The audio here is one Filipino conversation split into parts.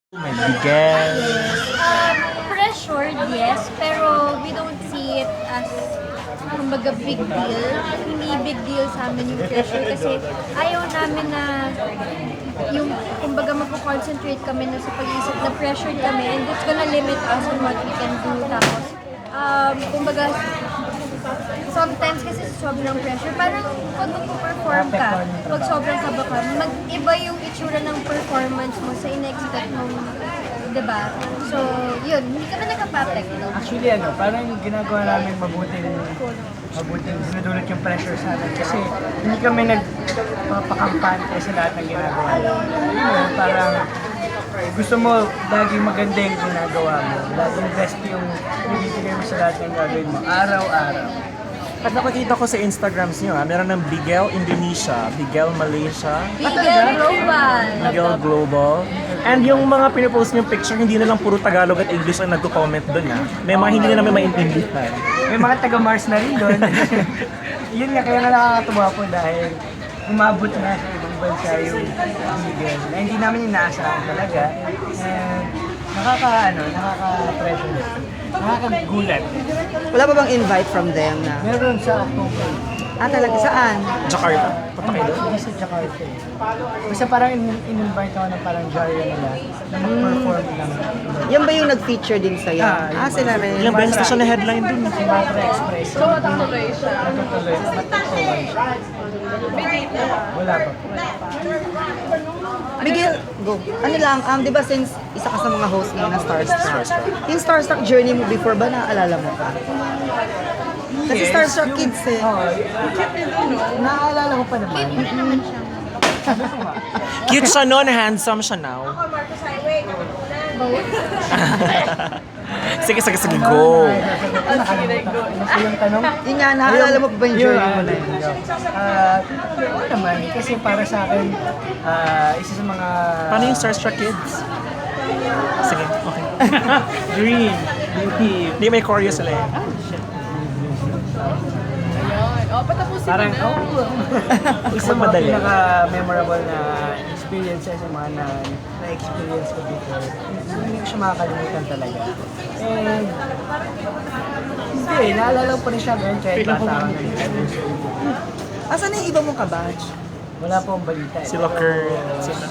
May bigel. Pressured, yes, pero we don't see it as kumbaga big deal. Hindi big deal sa amin yung pressure kasi ayaw namin na yung kumbaga magpo-concentrate kami na sa pag-iisip na pressured kami and it's gonna limit us on what we can do. Tapos, kumbaga, sometimes kasi sobrang pressure, parang pag magpo-perform ka, pag sobrang kaba ka, mag-iba yung itsura ng performance mo sa in-expect mong, diba? So, yun, hindi kami nagka-apekto. Actually, parang ginagawa namin mabuting sinudulot yung pressure sa amin kasi hindi kami nagpapakampante sa lahat ng ginagawa namin. Parang gusto mo laging maganda yung ginagawa mo, laging best yung ibibigay mo sa lahat ng gagawin mo, araw-araw. At nakikita ko sa Instagrams niyo, meron ng Bigel Indonesia, Bigel Malaysia, Bigel Global! Bigel Global. And yung mga pinopost niyong picture, hindi na lang puro Tagalog at English ang nagko-comment doon. May mga hindi na namin maintindihan. May mga taga-Mars na rin doon. Yun nga, kaya nga nakakatuwa po dahil umabot na sa ibang bansa yung Bigel na hindi namin inaasahan talaga. And nakaka-pressure. Nakakagulat. Wala pa bang invite from them na? Meron sa October. Talaga saan? Jakarta. Punta kayo doon? Hindi sa Jakarta eh. Basta parang in-invite ako ng parang genre nila na mag-perform lang. Yan ba yung nag-feature din sa'yo? Sila rin. Ilang beses na siya na headline doon. Sumatra Express. So, matutuloy siya. Matutuloy. Wala pa. Miguel, go. Ano lang, di ba since isa ka sa mga host ngayon na Starstruck, yung Starstruck journey mo before ba naaalala mo pa? Kasi Yes, Starstruck yung- Kids eh. Oo. Naaalala ko pa naman. Cute siya noon, handsome siya now. Sige, go. Ano po yung tanong? Yun nga, naaalala mo pa ba yung journey mo na yun? Oo naman, kasi para sa akin, isa sa mga... Paano yung Starstruck Kids? Sige, okay. Dream, beauty, Hindi may choreo sila eh. parang, isa sa mga Madali. pinaka-memorable na experiences yung mga na-experience ko dito. Hindi ko siya makakalimutan talaga. And, hindi, naalala ko pa rin siya ngayon kahit bata ako na Asan na yung iba mong kabatch? wala pa akong balita. Sila Kurt, sila.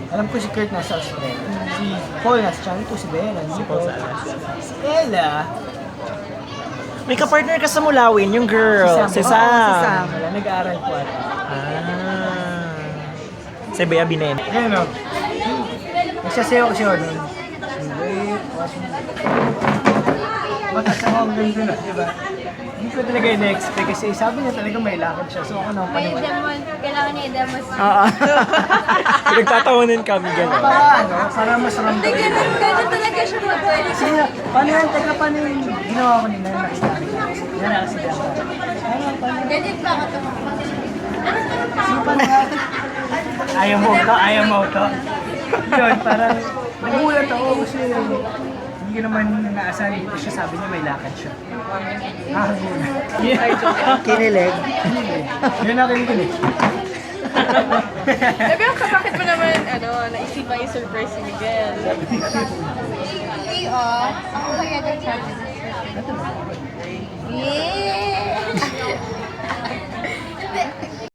Alam ko si Kurt nasa Australia. Si Paul nasa China ko, si Bella. Si Paul sa alas. Si Ella. May kapartner ka sa Mulawin, yung girl. Si Oo, si Sam. Sam. Wala, nag-aaral po ata. Si Bea Binen. Ayun o. Nagsasayaw ko siya doon. Wait, watch me. Matas ako ang ganda na, diba? Hindi ko talaga in-expect kasi sabi niya talaga may lakad siya. So ako nang May paniwala. kailangan niya i-demos. Oo. Pinagtatawanin kami gano'n. Para mas ramdam. Ganun talaga siya mag-work. Sige, paano yan? Teka, paano yung ginawa ko nila? Nakita ko. Yan na kasi dyan. Ganyan pa ka tumakbo. Sige, paano nga? Ayaw mo to. Yun, parang nagulat ako kasi hindi ko naman naasahan ko siya. Sabi niya may lakad siya. Nakagulat. Kinilig. Yun na kinikilig. Pero bakit mo naman, naisipan yung surprise si Miguel? Ako kaya nag-charge. Yeah!